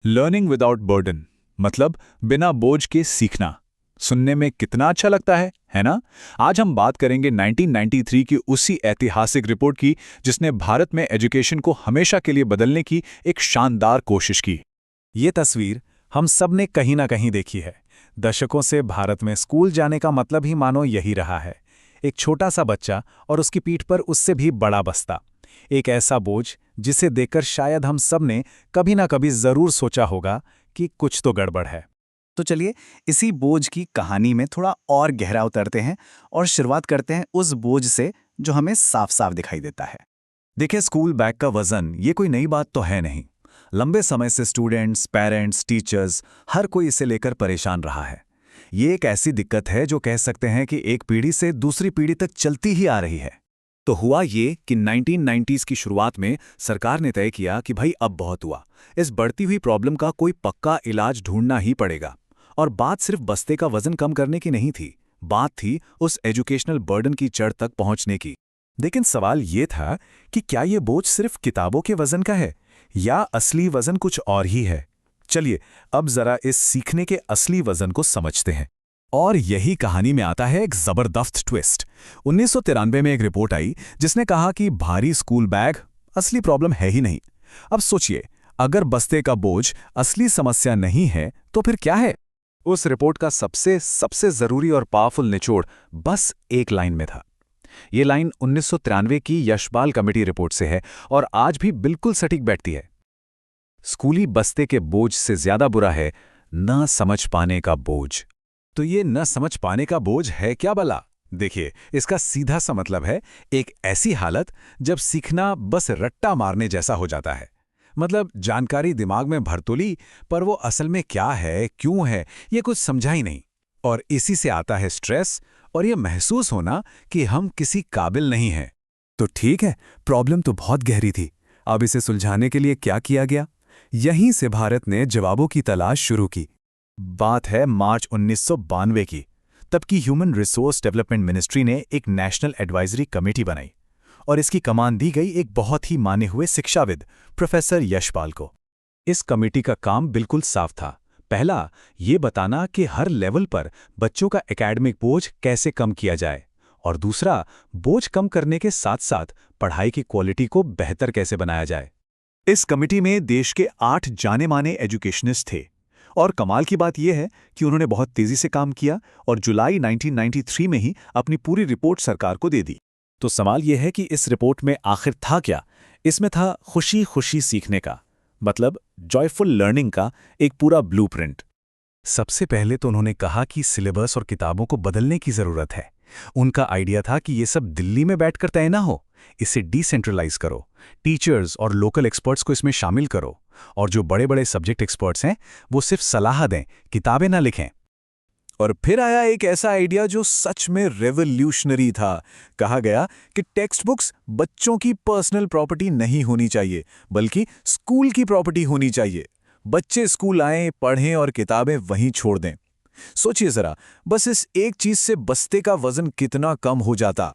Learning without burden, मतलब बिना बोझ के सीखना। सुनने में कितना अच्छा लगता है ना? आज हम बात करेंगे 1993 की उसी ऐतिहासिक रिपोर्ट की जिसने भारत में एजुकेशन को हमेशा के लिए बदलने की एक शानदार कोशिश की। ये तस्वीर हम सब ने कहीं ना कहीं देखी है। दशकों से भारत में स्कूल जाने का मतलब ही मानो यही रहा है। एक छोटा सा बच्चा और उसकी पीठ पर उससे भी बड़ा बस्ता। एक ऐसा बोझ जिसे देखकर शायद हम सब ने कभी ना कभी जरूर सोचा होगा कि कुछ तो गड़बड़ है। तो चलिए इसी बोझ की कहानी में थोड़ा और गहरा उतरते हैं और शुरुआत करते हैं उस बोझ से जो हमें साफ साफ दिखाई देता है। देखिए, स्कूल बैग का वजन ये कोई नई बात तो है नहीं। लंबे समय से स्टूडेंट्स, पेरेंट्स, टीचर्स हर कोई इसे लेकर परेशान रहा है। ये एक ऐसी दिक्कत है जो कह सकते हैं कि एक पीढ़ी से दूसरी पीढ़ी तक चलती ही आ रही है। तो हुआ ये कि 1990s की शुरुआत में सरकार ने तय किया कि भाई अब बहुत हुआ, इस बढ़ती हुई प्रॉब्लम का कोई पक्का इलाज ढूंढना ही पड़ेगा। और बात सिर्फ बस्ते का वजन कम करने की नहीं थी, बात थी उस एजुकेशनल बर्डन की जड़ तक पहुंचने की। लेकिन सवाल ये था कि क्या ये बोझ सिर्फ किताबों के वजन का है या असली वजन कुछ और ही है। चलिए अब जरा इस सीखने के असली वजन को समझते हैं। और यही कहानी में आता है एक जबरदस्त ट्विस्ट। 1993 में एक रिपोर्ट आई जिसने कहा कि भारी स्कूल बैग असली प्रॉब्लम है ही नहीं। अब सोचिए, अगर बस्ते का बोझ असली समस्या नहीं है तो फिर क्या है? उस रिपोर्ट का सबसे सबसे जरूरी और पावरफुल निचोड़ बस एक लाइन में था। ये लाइन 1993 की यशपाल कमेटी रिपोर्ट से है और आज भी बिल्कुल सटीक बैठती है। स्कूली बस्ते के बोझ से ज्यादा बुरा है न समझ पाने का बोझ। तो ये न समझ पाने का बोझ है क्या भला? देखिए, इसका सीधा सा मतलब है एक ऐसी हालत जब सीखना बस रट्टा मारने जैसा हो जाता है। मतलब जानकारी दिमाग में भर तो ली, पर वो असल में क्या है, क्यों है, ये कुछ समझा ही नहीं। और इसी से आता है स्ट्रेस और ये महसूस होना कि हम किसी काबिल नहीं हैं। तो ठीक है, प्रॉब्लम तो बहुत गहरी थी। अब इसे सुलझाने के लिए क्या किया गया? यहीं से भारत ने जवाबों की तलाश शुरू की। बात है मार्च 1992 की। तब की ह्यूमन रिसोर्स डेवलपमेंट मिनिस्ट्री ने एक नेशनल एडवाइजरी कमेटी बनाई और इसकी कमान दी गई एक बहुत ही माने हुए शिक्षाविद प्रोफेसर यशपाल को। इस कमेटी का काम बिल्कुल साफ था। पहला, ये बताना कि हर लेवल पर बच्चों का एकेडमिक बोझ कैसे कम किया जाए, और दूसरा, बोझ कम करने के साथ साथ पढ़ाई की क्वालिटी को बेहतर कैसे बनाया जाए। इस कमेटी में देश के 8 जाने माने एजुकेशनिस्ट थे और कमाल की बात यह है कि उन्होंने बहुत तेजी से काम किया और जुलाई 1993 में ही अपनी पूरी रिपोर्ट सरकार को दे दी। तो सवाल यह है कि इस रिपोर्ट में आखिर था क्या? इसमें था खुशी खुशी सीखने का, मतलब जॉयफुल लर्निंग का एक पूरा ब्लूप्रिंट। सबसे पहले तो उन्होंने कहा कि सिलेबस और किताबों को बदलने की जरूरत है। उनका आइडिया था कि ये सब दिल्ली में बैठकर तय ना हो, इसे डिसेंट्रलाइज करो, टीचर्स और लोकल एक्सपर्ट्स को इसमें शामिल करो, और जो बड़े बड़े सब्जेक्ट एक्सपर्ट्स हैं वो सिर्फ सलाह दें, किताबें ना लिखें। और फिर आया एक ऐसा आइडिया जो सच में रेवोल्यूशनरी था। कहा गया कि टेक्स्ट बुक्स बच्चों की पर्सनल प्रॉपर्टी नहीं होनी चाहिए, बल्कि स्कूल की प्रॉपर्टी होनी चाहिए। बच्चे स्कूल आएं, पढ़ें और किताबें वहीं छोड़ दें। सोचिए जरा, बस इस एक चीज से बस्ते का वजन कितना कम हो जाता।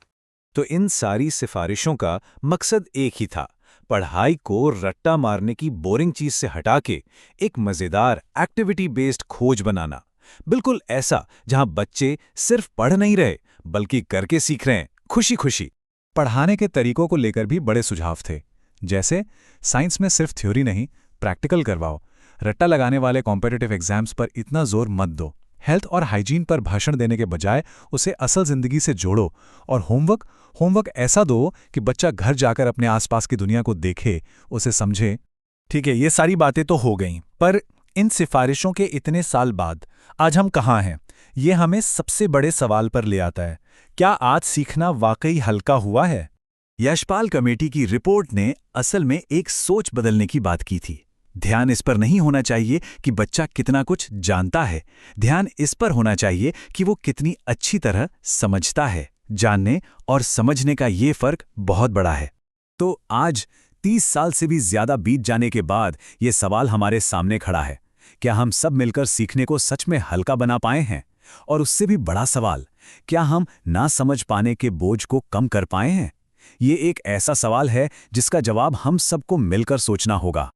तो इन सारी सिफारिशों का मकसद एक ही था, पढ़ाई को रट्टा मारने की बोरिंग चीज से हटा के एक मजेदार एक्टिविटी बेस्ड खोज बनाना। बिल्कुल ऐसा जहां बच्चे सिर्फ पढ़ नहीं रहे बल्कि करके सीख रहे हैं, खुशी खुशी। पढ़ाने के तरीकों को लेकर भी बड़े सुझाव थे, जैसे साइंस में सिर्फ थ्योरी नहीं, प्रैक्टिकल करवाओ। रट्टा लगाने वाले कॉम्पिटिटिव एग्जाम्स पर इतना जोर मत दो। हेल्थ और हाइजीन पर भाषण देने के बजाय उसे असल जिंदगी से जोड़ो। और होमवर्क ऐसा दो कि बच्चा घर जाकर अपने आसपास की दुनिया को देखे, उसे समझे। ठीक है, ये सारी बातें तो हो गईं, पर इन सिफारिशों के इतने साल बाद आज हम कहाँ हैं? ये हमें सबसे बड़े सवाल पर ले आता है। क्या आज सीखना वाकई हल्का हुआ है? यशपाल कमेटी की रिपोर्ट ने असल में एक सोच बदलने की बात की थी। ध्यान इस पर नहीं होना चाहिए कि बच्चा कितना कुछ जानता है, ध्यान इस पर होना चाहिए कि वो कितनी अच्छी तरह समझता है। जानने और समझने का ये फर्क बहुत बड़ा है। तो आज 30 साल से भी ज्यादा बीत जाने के बाद ये सवाल हमारे सामने खड़ा है, क्या हम सब मिलकर सीखने को सच में हल्का बना पाए हैं? और उससे भी बड़ा सवाल, क्या हम ना समझ पाने के बोझ को कम कर पाए हैं? ये एक ऐसा सवाल है जिसका जवाब हम सबको मिलकर सोचना होगा।